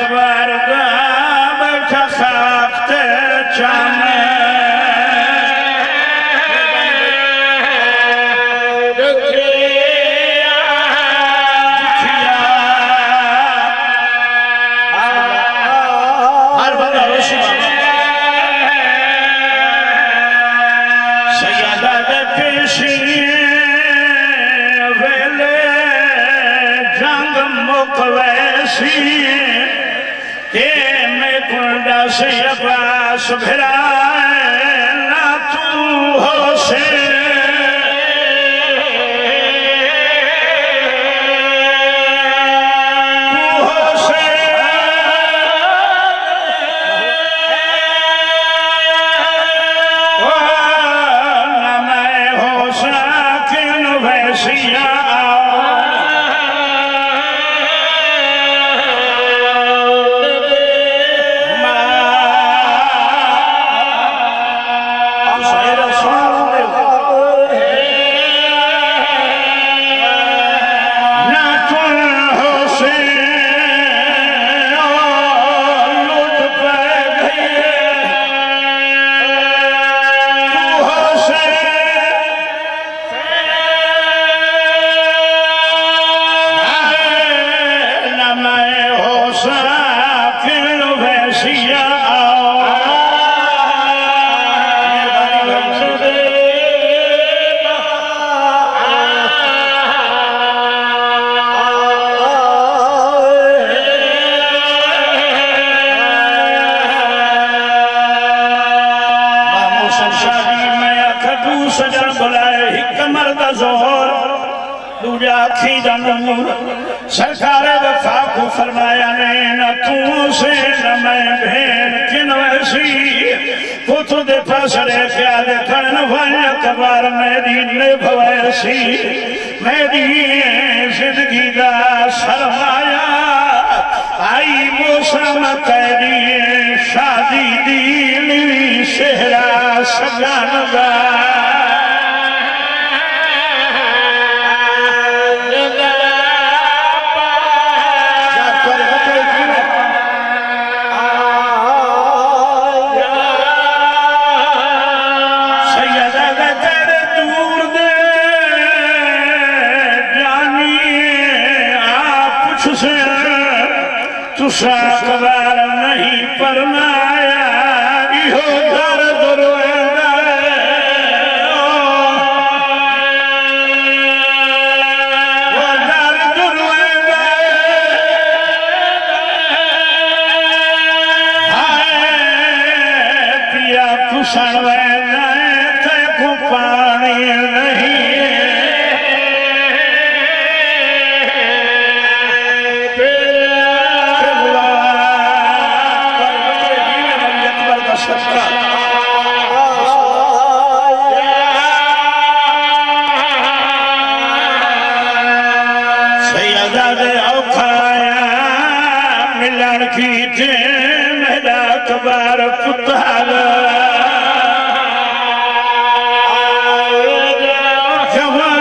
اکبر دا بیٹھا خاکتے چانے کہ میں کنڈا سے عباس بھرائے نہ تو ہو سے نہ میں ہو ساکن ویسیاں سرکار وفا کو فرمایا نہ تو سے نہ میں بھین کن ویسی پتر دے پاسرے کیا دے کرن وان اکبر میری نب ویسی میری زندگی دا سرمایا آئی موسم تیری شادی دیلی شہرہ سجان دا اکبر نہیں پرنایا ایہو درد رویدہ وہ درد رویدہ ہائے پیا کسن ویدہ تے کو پانی نہیں لڑکی تھے میرا اکبر پتر جوان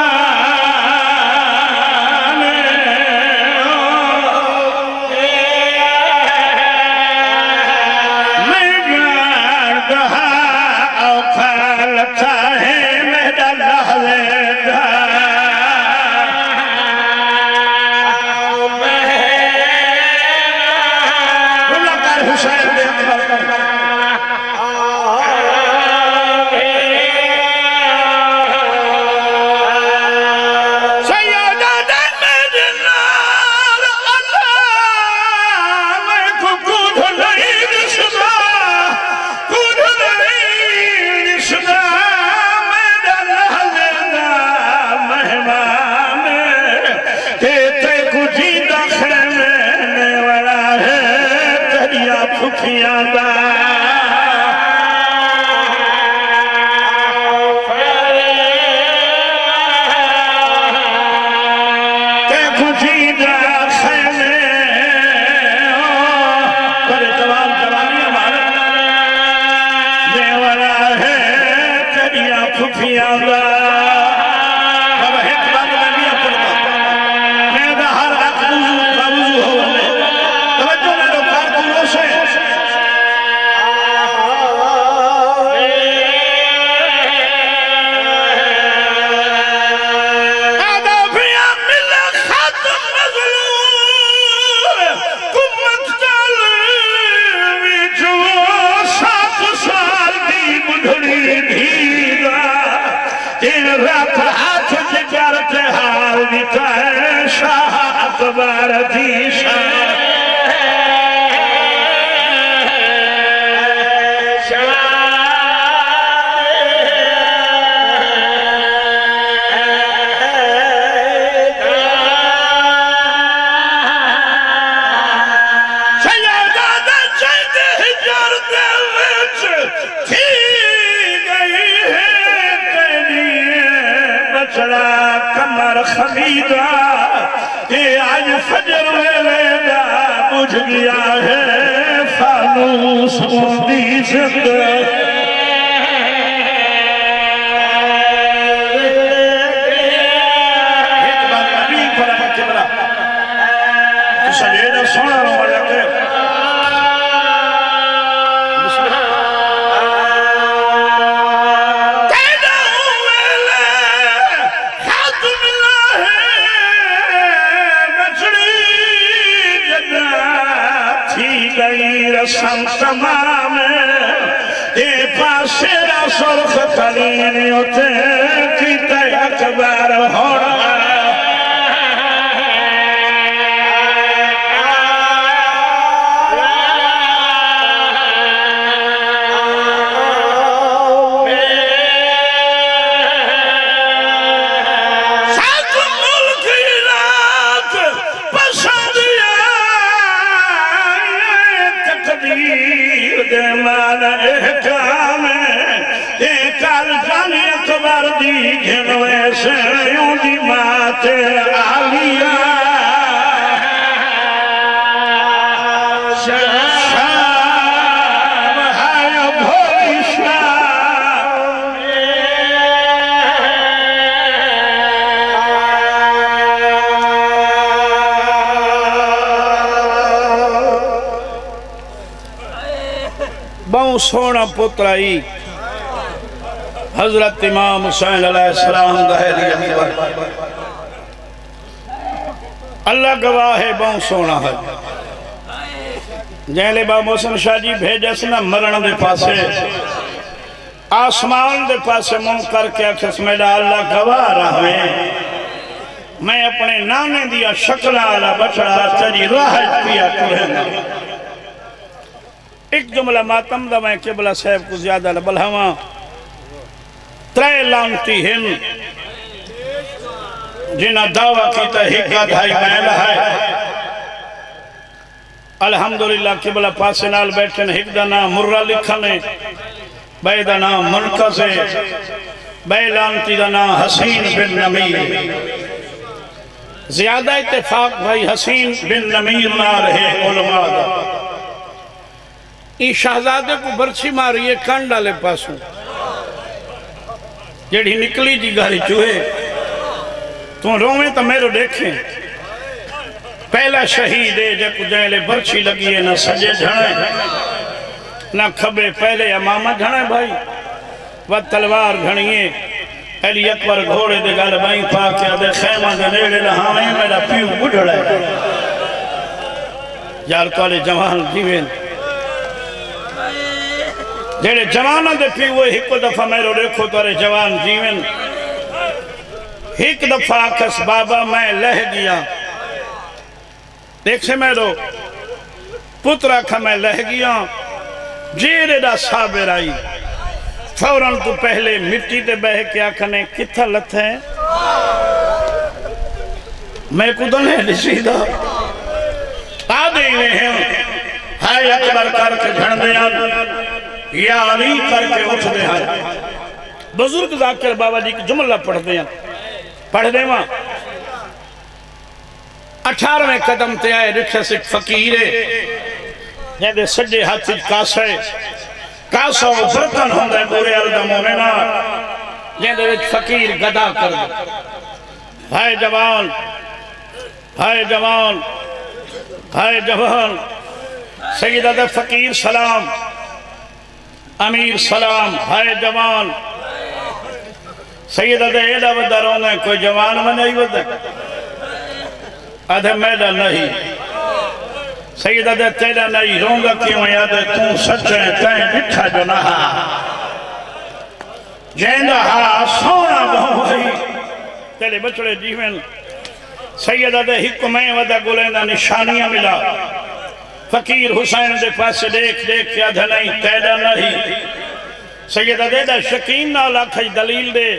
میں جان دہا اوکھال چاہے میرا لحظے دا اکبر دی شان خمیدہ کہ آج فجر ویلے دا بجھ گیا ہے فانوس اندی زندہ ایک بار نبی پر بچے بلا تو سجیدہ سونا رہا لگے رسم تمام اے پاسرا سرخ ترین اتے کیتے اکبر ہونا گھنوے سے یوں دی مات آلیا شام ہے بھولی شام بہت سونا پترائی حضرت امام حسین علیہ السلام دہری اکبر اللہ گواہ ہے بہت سونا ہے جہلے بابا محسن شاہ جی بھیجے سنا مرن دے پاسے آسمان دے پاسے منہ کر کے اکھس میڈا اللہ گواہ رہے میں اپنے نانے دیا شکلہ علا بچڑا چلی راحت کیا کرنا ایک جملہ ماتم دا میں قبلہ صاحب کو زیادہ لبلہواں ترے لانتی ہن جنہ دعویٰ کیتا ہکا دھائی محلہ ہے الحمدللہ قبلہ پاسے نال بیٹھن ہک دا نام مرہ لکھنے بے دا نام منقذ بے لانتی دا نام حسین بن نمیر زیادہ اتفاق بھائی حسین بن نمیر نہ رہے علماء دا ای شہزادے کو برچی ماری یہ کان ڈالے پاسوں جڑی نکلی جی گھری چوہے تو رومیں تو میرے دیکھیں پہلا شہید ہے جب جائلے برچی لگی ہے نہ سجے جھڑے نہ کھبے پہلے امامہ جھڑے بھائی وہ تلوار گھڑیے علی اکبر گھوڑے دے گل بھائی پاکیا دے خیمہ دے نیڑے لہاویں میرا پیو بڑھڑا ہے یار توالے جوان جیوین جیڑے جوانہ دے پی ہوئے ایک دفعہ میرے دیکھو تارے جوان جیون ایک دفعہ کس بابا میں لہ گیا دیکھ سے میرے پترہ کھا میں لہ گیا جیرے دا صابر آئی فوراں تو پہلے مٹی دے بہ کے آکھنے کتھا لت ہے میں کو دنے لسی دا آدھے ہوئے ہیں ہائے اکبر کر کے جھڑ دیا یا علی کر کے اٹھ دے ہیں بزرگ ذاکر بابا جی کی جملہ پڑھ دیں پڑھ دیں وہاں 18ویں قدم تے آئے رکھے سے فقیرے جہدے سجے ہاتھ کاسے کاسا و برطن ہوں دے بورے عرض مومنہ جہدے وچ فقیر گدا کر دے ہائے جوان ہائے جوان ہائے جوان سیدہ دے فقیر سلام امیر سلام ہائے جوان سیدہ دے ایڈا ودہ رونے کوئی جوان میں نہیں ودہ آدھے میڈا نہیں سیدہ دے تیرا نہیں رونگا کیوں یادے تم سچے تین بٹھا جو نہا جیندہ ہاں سونا بہوئی تیرے بچڑے جیوین سیدہ دے حکمیں ودہ گلیں نشانیاں ملا فقیر حسین دے پاس دیکھ دیکھ کے آدھا نہیں تیڑا نہیں سیدہ دے دا شکین نالا کھج دلیل دے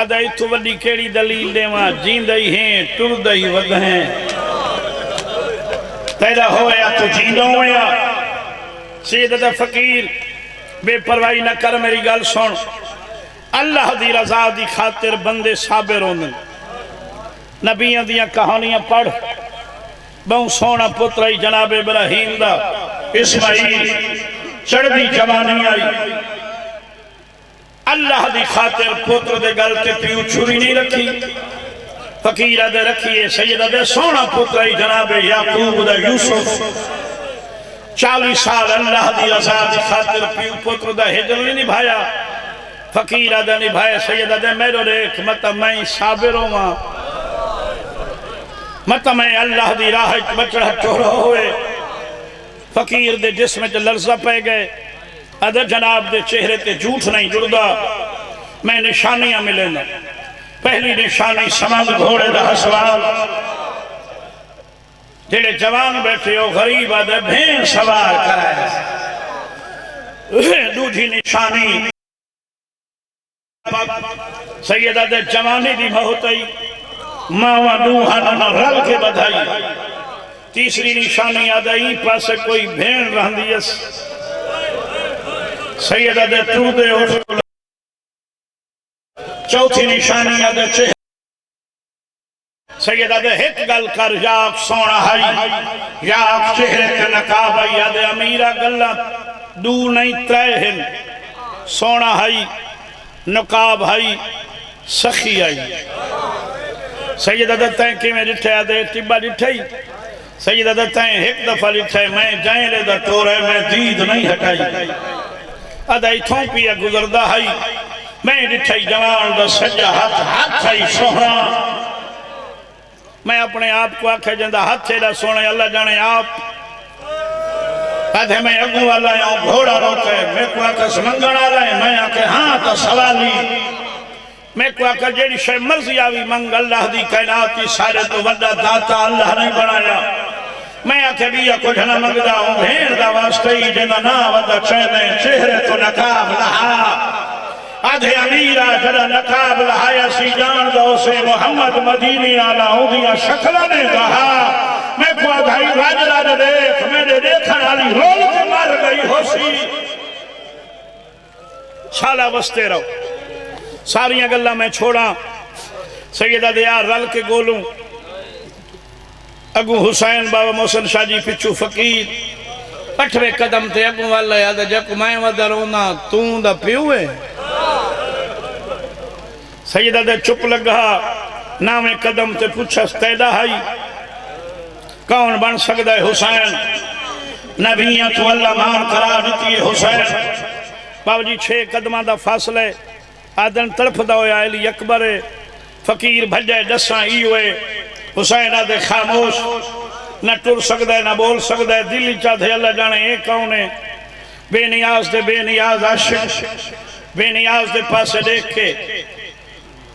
آدھا اتو وڈی کیڑی دلیل دے وہاں جین دئی ہیں ٹر دئی ود ہیں تیڑا ہویا تو جیندوں ہویا سیدہ دے فقیر بے پروائی نہ کر میری گل سن اللہ دی رضا دی خاطر بندے صابر ہوندن نبیاں دیاں کہانیاں پڑھ بہوں سونا پترائی جناب ابراہیم دا اسماعیل چڑھ دی جوانی آئی اللہ دی خاطر پتر دے گل کے پیو چھری نہیں رکھی فقیرہ دے رکھیے سیدہ دے سونا پترائی جناب یعقوب دا یوسف 40 سال اللہ دی رضا دی خاطر پیو پتر دا ہجر نہیں نبھایا فقیرہ دے نبھایا سیدہ دے میرو دیکھ مطا میں صابر ہوں مطا میں اللہ دی راہ بچڑا ٹورا ہوئے فقیر دے جسم تے لرزہ پہ گئے ادھر جناب دے چہرے تے جھوٹ نہیں جڑدا میں نشانیاں ملے نا پہلی نشانی سمند گھوڑے دا حسوال جڑے جوان بیٹھے ہو غریب آدھے بھین سوار کرائے دوجی نشانی سیدہ دے جوانی دی بہتائی ماں دوہانا رل کے بدھائی تیسری نشانی آدھائی پاسے کوئی بھین رہندیس سیدہ دے تو دے اٹھو چوتھی نشانی آدھے چہر سیدہ دے ہک گل کر یاک سونا ہے یاک چہرے کے نقاب ہے آدھے امیرہ گلہ دور نہیں ترے ہیں سونا ہے نقاب ہے سخی ہے سیدہ دے تائیں کی میں ڈٹھے آدھے ٹبا ڈٹھائی سیدہ دے تائیں ایک دفعہ ڈٹھے میں جائیں لے دا ٹورے میں دید نہیں ہٹائی آدھائی تھوں پیا گزردہ ہے میں ڈٹھائی جوان دا سجا ہاتھ ہے سونا میں اپنے آپ کو آکھے جندہ ہاتھ سے دا سونے اللہ جانے آپ آدھے میں اگو والا یا گھوڑا روکے میں کو آکھے سمنگن آ رہے میں آکھے ہاں تا سوالی میں کو آکھے جیڑی شے مرضی آوی منگ اللہ دی کائناتی سارے تو وڈا داتا اللہ نہیں بنایا میں آکھے بیا کچھ نہ منگدا ہوں بھین دا واسطی جنہ نا وڈا چینے چہرے تو نقاب لہا آدھے امیرہ جڑا نقاب لہایا سی جان دو سے محمد مدینی آلہ ہوں دیا شکلہ نے کہا میں کو آدھائی راجلہ نے دیکھ میں نے دیکھا نالی رول کے مار گئی ہو سی چھالا بستے رہو ساریاں گلہ میں چھوڑا سیدہ دیا رل کے گولوں اگو حسین بابا محسن شاہ جی پچھو فقیر پٹھوے قدم تے اگو والا یاد جکو میں ودہ رونا توں دا پیوئے سیدہ دے چپ لگا نامے قدم تے پوچھا ستیدہ ہے کون بن سکتا ہے حسین نبیاں تو اللہ مان قرار دیتی ہے حسین بابا جی 6 قدمہ دا فاصلے آدن طرف دا ہویا علی اکبر فقیر بھجے دساں ایوے حسین آدھے خاموش نہ ٹر سکتا ہے نہ بول سکتا ہے دلی چاہتے اللہ جانے ایک کونے بے نیاز دے بے نیاز عاشق بے نیاز دے پاسے دیکھ کے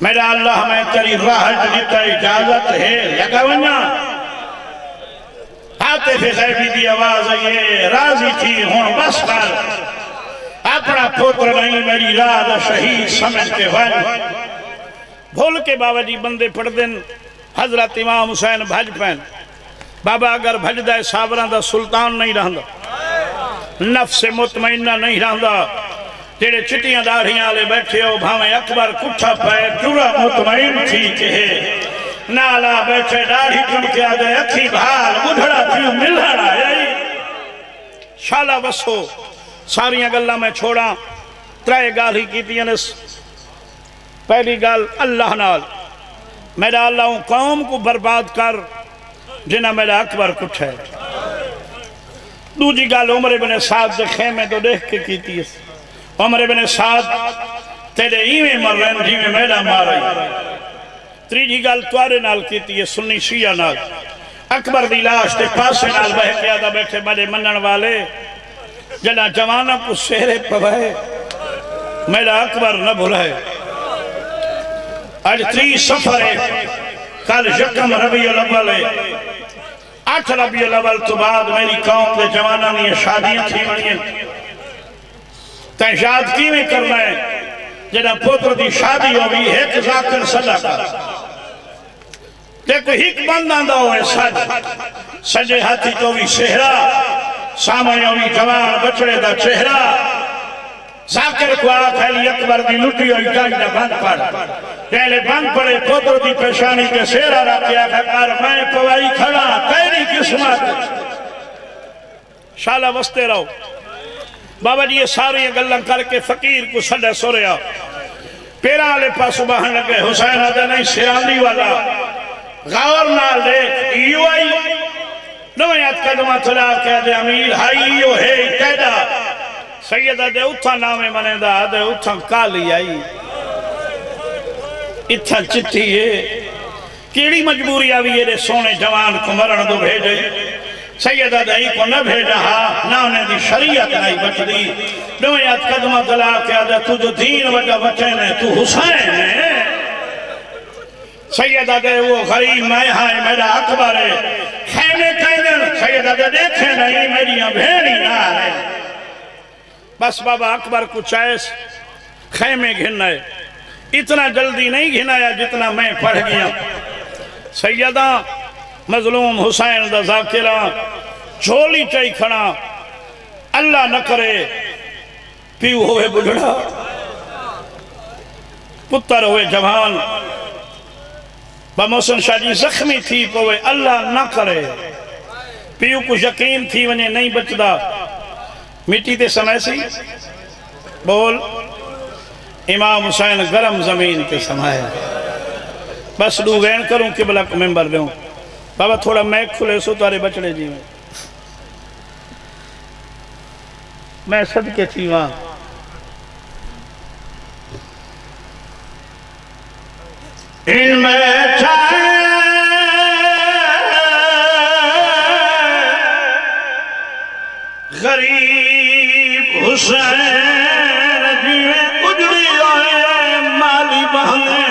میرا اللہ میں تیری راہ جنیتا اجازت ہے لگا ونیا آتے پہ غیبی دی آواز یہ راضی تھی ہون بس کر اپنا پوتر نہیں میری راہ شہید سمجھ کے ہوئے بھول کے بابا جی بندے پڑھ دن حضرت امام حسین بھج پہن بابا اگر بھج دائے صابران دا سلطان نہیں رہندا نفس مطمئنہ نہیں رہندا تیرے چٹیاں داڑھیاں لے بیٹھے ہو بھاویں اکبر کٹھا پہ جڑا مطمئن تھی کہ نالا بیٹھے داڑھی چن کے آدھے اکھی بھال مدھڑا پیو ملہن آئی شالا بسو ساریاں گلہ میں چھوڑا 3 گال ہی کی تینس پہلی گال اللہ نال میرا اللہ ہوں قوم کو برباد کر جنہ میرا اکبر کچھ ہے دوجی گال عمر بن سعد دے خیمے تو دیکھ کے کیتی ہے عمر بن سعد تیرے ایویں مر رہے ہیں جیویں میرا مار رہی تریجی گال توارے نال کیتی ہے سنی شیعہ نال اکبر دی لاش تے پاسے نال بہ کے آدھا بیٹھے بڑے منن والے جنا جوانہ کو سہرے پوائے میرا اکبر نہ بھلائے آج 3 سفر ہے کل یکم ربیع الاول ہے 8 ربیع الاول تو بعد میری قوم کے جوانہ میں شادیاں تھی منی تین شاد کی میں کرنا ہے جنہا پوتر دی شادی ہوئی ایک ذاکر صدقہ دیکھو ایک بندہ دا ہوئے سجے ہاتھی تو بھی سہرا سامنے ہوئی جوان بچڑے دا چہرہ ذاکر کو آت ہے لی اکبر دی لٹی ہوئی جائی دا بند پڑ پہلے بند پڑے پوتر دی پیشانی کے سہرہ رکھے آکھار میں پوائی کھڑا تیری قسمت شالہ وستے رہو بابا جی یہ ساری گلن کر کے فقیر کو سڑے سو رہا پیرا لے پاس بہن لگے حسین آدھے نہیں سیراندی والا غور نال دیکھ ایو آئی نویت قدمہ تلا کہہ دے امیر ہائی ایو ہے کہہ سیدہ دے اتھا نامے منے دا دے اتھا کالی آئی اتھا چٹھی ہے کیڑی مجبوری آوی یہ دے سونے جوان کو مرن دو بھیجے سیدہ دائی کو نہ بھیجا نہ انہیں دی شریعت نہیں بچ دی نویت قدمہ تلا کہہ دے تو جو دین وجہ بچے تو حسین ہے سیدہ دے وہ غریب میں ہائے میرا اکبر ہے خیمے کہنے سیدہ دے دیکھے نہیں میری بھیڑی نہ ہے بس بابا اکبر کو چائس خیمے گھننا ہے اتنا جلدی نہیں گھنایا جتنا میں پڑھ گیا سیدہ مظلوم حسین دا ذاکرہ جھولی چاہی کھڑا اللہ نہ کرے پیو ہوئے بڑھڑا پتر ہوئے جوان محسن شاہ جی زخمی تھی پوے اللہ نہ کرے پیو کو یقین تھی ونہیں نہیں بچدا مٹی تے سمے سی بول امام حسین گرم زمین تے سمائے بس دو وین کروں قبلہ کو ممبر دوں بابا تھوڑا میک کھلے سو تارے بچڑے جی میں صدقے تھی وہاں ان میں چاہے غریب حسین جیوے اجڑی آئے مالی بہنے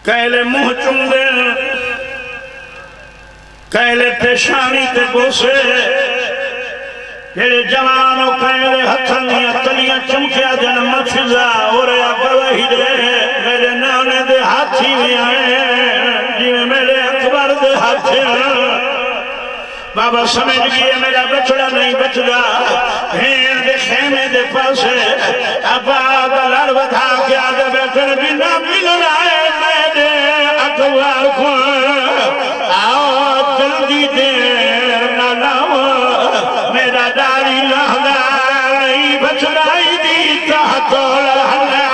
کہلے منہ چندے کہلے پیشانی تے بوسے میرے جوانوں کہلے ہتھنیاں تلیاں چمکیا جنم فضا اور گواہی دے میرے نانے دے ہاتھی میں آئے جیوے میرے اکبر دے ہاتھی بابا سمجھ گئے میرا بچڑا نہیں بچڑا بھین دے خیمے دے پاسے ابا دلال بدھا کے آدھے بیٹھن بھی نہ مل رہے میرے اکبر کو آؤ جلدی دیر نہ لاؤ میرا داری لہدا نہیں بچڑائی دی تحتو لہدا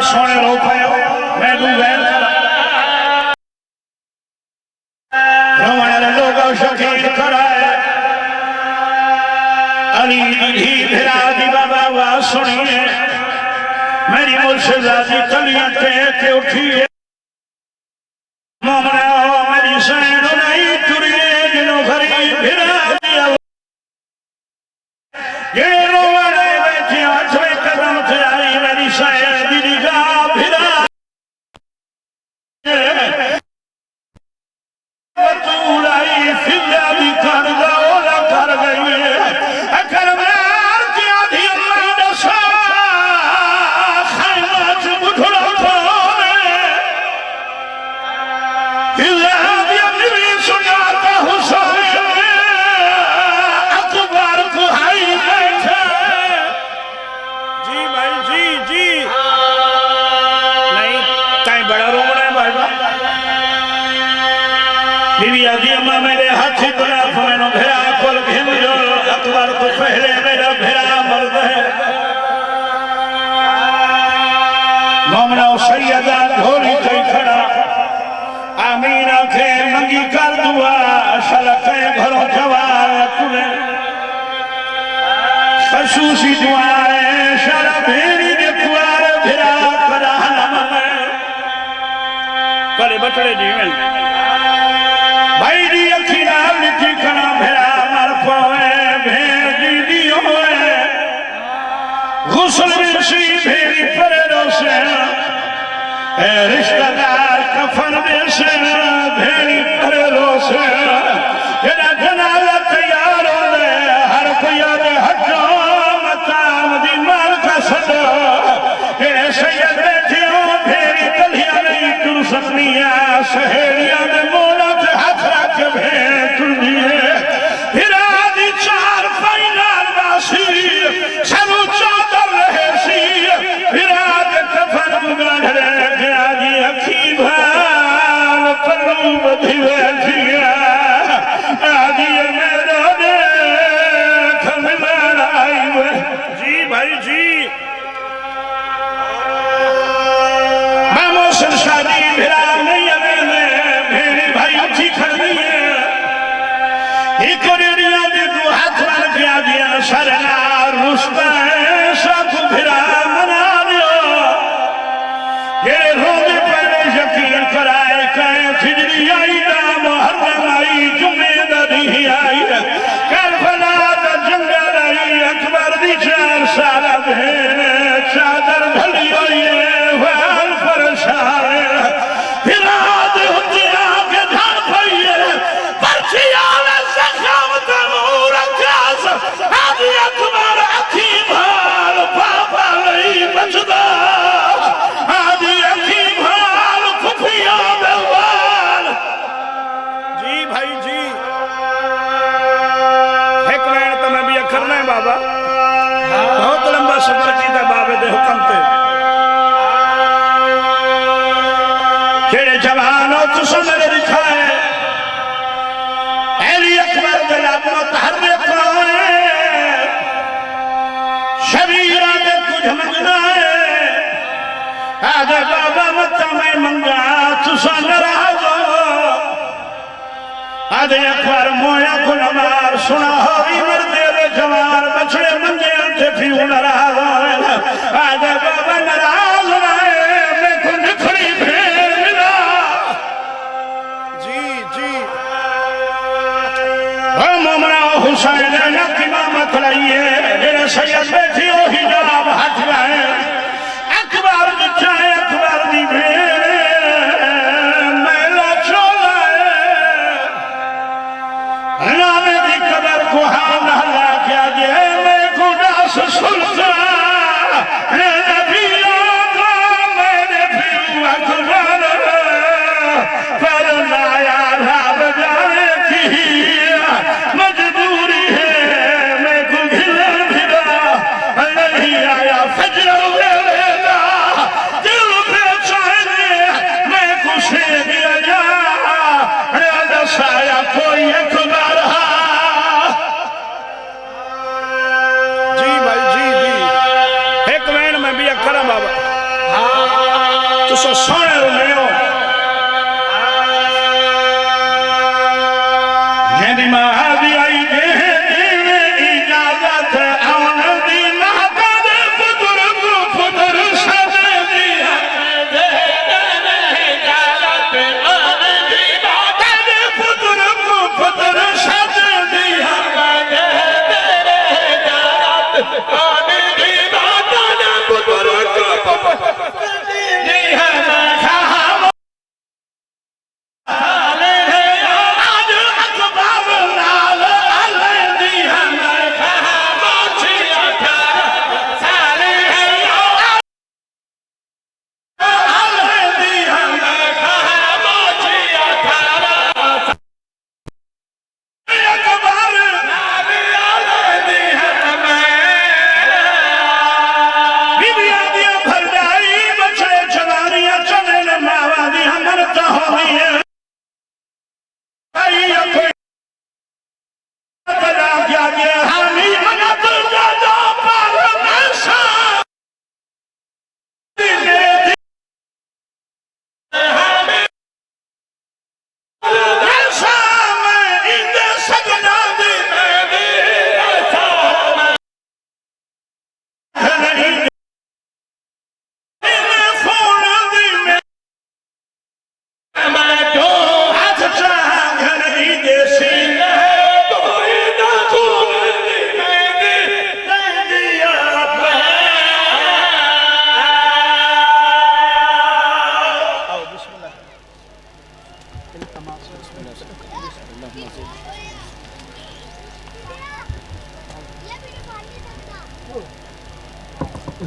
سونے رو پائے میں دوں وین کرا رونے لوگا شکیل کرائے علی ہی بھرا دی بابا وا سنیے میری مرشدہ دی کلیاں کے اٹھیے مومنہ میری سین نہیں چریے جنو غریب بھرا دیا یہ رونے بیٹھے آچھوے قدم سے آئی میری سین دی نگاہ بھرا بطول آئی فضا بھی کر گا کر گئی اکر مار کیا دھی اللہ نسا خیمہ چھ بجھڑا تھوڑے ہاتھی طرف میں نو بھیرا کل گھن جو اکبر تو پہلے میرا بھیرا مرد ہے مومنہ سیدہ دھولی تھی کھڑا آمینہ کے منگی کر دعا شلقے گھروں جوار تمہیں خصوصی دعائیں شرع بھیری دکوار بھیرا کرانا ممیں کرے بٹڑے جیویں بھائی دی اکھینا لٹی کنا بھیرا مر پوئے بھیر دی دی ہوئے غسل بنشی بھیری پر روسے اے رشتہ دار کفن بیسے بھیری پر روسے جنا جنالہ تیار ہو دے ہر کوئی آدھے حجو مطام دی مال کا صدو اے سید بیٹھے ہوں بھیری تلیہ نہیں تر سکنیاں سہیلیاں دے مولا تے ہاتھ رکھ بھیر تر دیئے پھر آدھی چار فائنال باسی سنو چادر رہے سی پھر آدھے کفن بگاڑ رہے کہ آدھی اکھی بھال پرو بدھی بیٹھیا آدھی میرا دیکھ ملن آئی ہوئے جی بھائی جی میں موسن شادی بھیرا نہیں امینے بھیری بھائی اٹھی کھڑی ہے ایک ریڑیاں دی دو ہاتھ مر کیا دیا سرنا رستا ہے سب بھیرا منا دیو یہ روز پہلے یقین کرائے کہیں فجری آئی دا محرم آئی جمعہ دا دی آئی کربلا دا جنگل آئی اکبر دی 4 سال بھیرے چادر بھلی ہوئی ہے وال پر شارے پھر آدھے ہوتے آگے دھان پائیے پرچی آلے زخامت مور اکاس آدھے اکبر اکھی بھال پاپا نہیں بچدا آدھے اکھی بھال کھپیا بیوال جی بھائی جی ایک لین تو میں بھی کرنا ہے بابا بہت لمبا سفر کیتا بابے دے حکم تے کھڑے جوانوں تو سن میرے دکھائے اہلی اکبر دلاب متحرک آئے شبیرہ دے کچھ منگنا ہے آدھے بابا مطا میں منگا تو سن رہا دو آدھے اکبر مویا کو نمار سنا ہوئی مردے دے جوان بچڑے منگے انتے پیوں نرہا دو آدھے بابا نراز رہے میں کو نکھڑی بھیر ملا جی جی مومنہ حسین نک امامت لئیے میرے سید بیٹھی ہو حجاب ہاتھ لائے اکبر بچائے اکبر دی بھیرے میلا چولائے نامے دی قبر کو ہاں نہلا کیا جائے میں کو ناس سلطا اے نبی آقا میرے پیو اکبر پر نایا راب جائے کی مجبوری ہے میں کو گھلن بھیڑا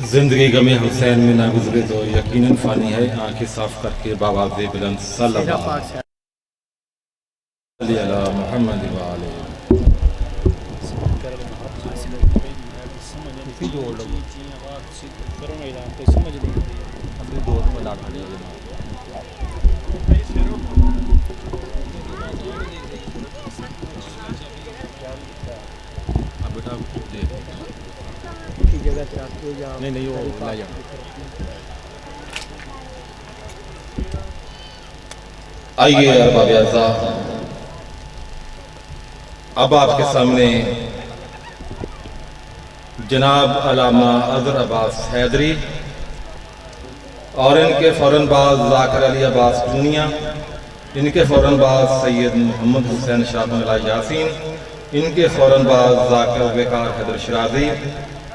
زندگی غم حسین میں نہ گزرے تو یقیناً فانی ہے. آنکھیں صاف کر کے بآواز بلند صلی اللہ علیہ محمد وآلہ. آئیے ارباب اعزاء، اب آپ کے سامنے جناب علامہ اظہر عباس حیدری اور ان کے فوراً بعد ذاکر علی عباس چونیا، ان کے فوراً بعد سید محمد حسین شاہ اللہ یاسین، ان کے فوراً بعد ذاکر وقار حیدر شرازی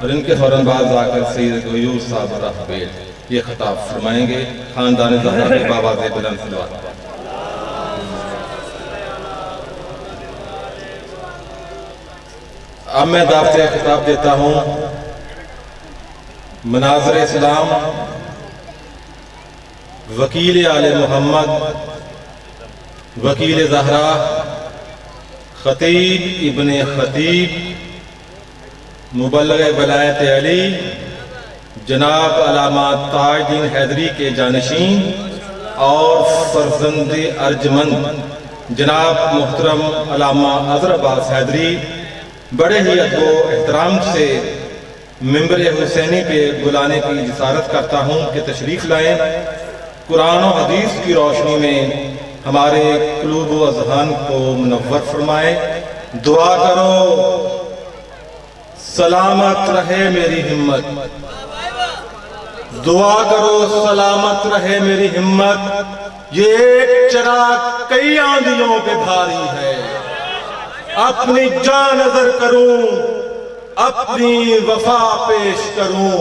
اور ان کے فوراً بعد ذاکر سید غیوث صاحب رحبیل یہ خطاب فرمائیں گے. خاندان زہرا کے بابا زیب بلند صلوات. اب میں دعوت خطاب دیتا ہوں مناظر اسلام وکیل آل محمد، وکیل زہرا، خطیب ابن خطیب، مبلغ ولایت علی جناب علامہ تاج الدین حیدری کے جانشین اور فرزند ارجمند جناب محترم علامہ اظہر عباس حیدری بڑے ہی ادب و احترام سے ممبر حسینی پہ بلانے کی جسارت کرتا ہوں کہ تشریف لائیں. قرآن و حدیث کی روشنی میں ہمارے قلوب و اذہان کو منور فرمائے. دعا کرو سلامت رہے میری ہمت، دعا کرو سلامت رہے میری ہمت. یہ ایک چراغ کئی آندھیوں پہ بھاری ہے، اپنی جان نظر کروں، اپنی وفا پیش کروں.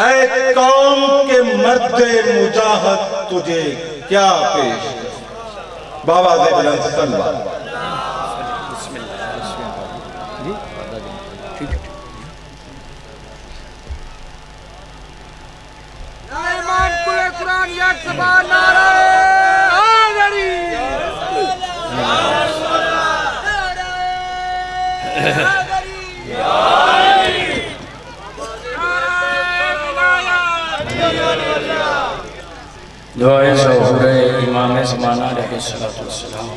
اے قوم کے مرد مجاہد تجھے کیا پیش کروں. بابا زیب بلند صلی اللہ علیہ وسلم. ایمان کل قرآن یک زبان نعرہ حیدری، دعائے ظہور امام زمانہ علیہ السلام.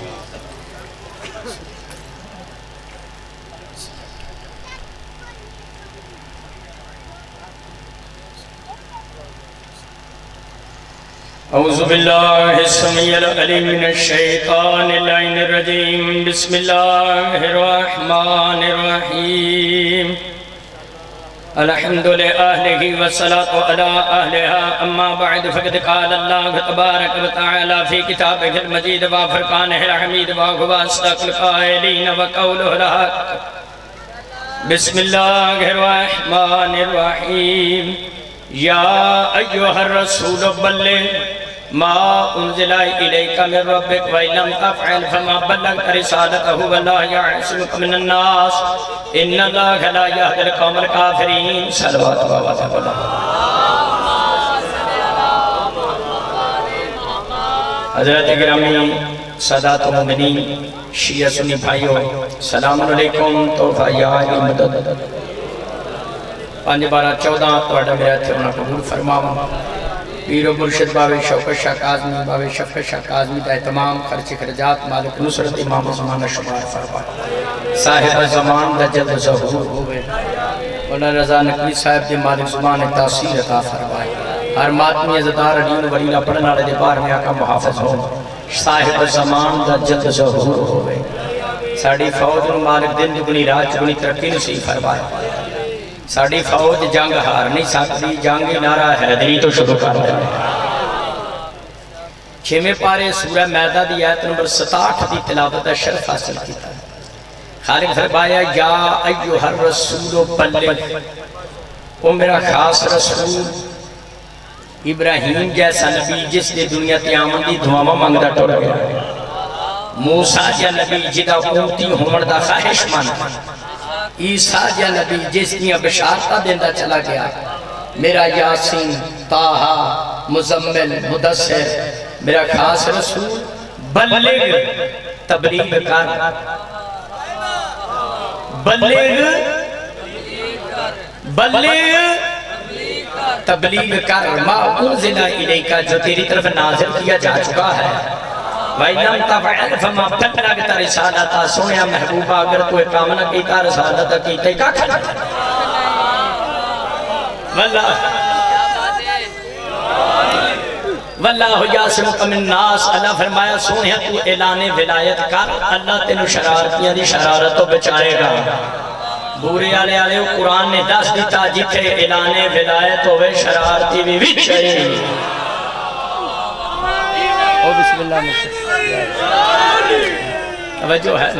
اعوذ باللہ السمیع العلیم من الشیطان اللعین الرجیم. بسم اللہ الرحمن الرحیم. الحمد لأہلہ والصلاة علی اہلہا، اما بعد فقد قال اللہ تبارک و تعالی فی کتابہ المجید و فرقانہ الحمید و هو اصدق القائلین و قولہ الحق. بسم اللہ الرحمن الرحیم. یا ایوہ الرسول بلغ ما انزل الیک من ربک وَإِن لَمْ تَفْعَلْ فَمَا بَلَّغْتَ رِسَالَتَهُ وَاللَّهُ يَعْصِمُكَ مِنَ النَّاسِ إِنَّ اللَّهَ لَا يَهْدِي الْقَوْمَ الْكَافِرِينَ. صلوات بابا صلی اللہ. حضرت گرامی سادات مومنین شیعہ سنی بھائیو، سلام علیکم. توفہ یا مدد 5/12/14 توڑا میرا تھے انہاں قبول فرماؤں. پیر و مرشد باوے شوکت شاہ کاظمی، باوے شفقت شاہ کاظمی دا تمام خرچ خرجات مالک نصرت امام زمانہ شمار فرمائے. صاحب زمان دا جلد ظہور ہوئے. مولانا رضا نقوی صاحب دے مالک زمان تاثیر عطا فرمائے. ہر ماتمی عزتار دین ولیلہ پڑھنا رہے بار میں آقا محافظ ہوں. صاحب زمان دا جلد ظہور ہوئے. ساڑی فوج مالک دن دگنی رات چگنی ترقی نصیب فرمائے. ساڑی فوج جنگ ہار نہیں سکتی، جنگ نعرہ حیدری تو شروع کر دیں. 6ویں پارے سورہ میدہ دی آیت نمبر 67 دی تلاوت شرف حاصل کیتا ہے. خالق فرمایا یا ایوہ الرسول بلغ، وہ میرا خاص رسول ابراہیم جیسا نبی جس نے دنیا تیامن دی دعاواں منگدا ٹر گیا. موسیٰ جا نبی جدا قوتی ہومڑ دا خواہش مانا. عیسیٰ جا نبی جس دیا بشارتہ دیندہ چلا گیا. میرا یاسین طٰہٰ مزمل مدثر میرا خاص رسول بلغ تبلیغ کر بلغ تبلیغ کر ما انزل الیک جو تیری طرف نازل کیا جا چکا ہے وَإِلَّمْ تَفْعَلْ فَمَا بَلَّغْتَ رِسَالَتَهُ سونیا محبوبہ اگر تو کام نہ کیتا رسالت کیتے کا کھڑا واللہ یعصمک من الناس اللہ فرمایا سونیا تو اعلان ولایت کر اللہ تینوں شرارتیاں دی شرارتوں بچائے گا بورے آلے قرآن نے دس دیتا جتھے اعلان ولایت ہوئے شرارتی بھی وچھے او بسم اللہ توجہ ہے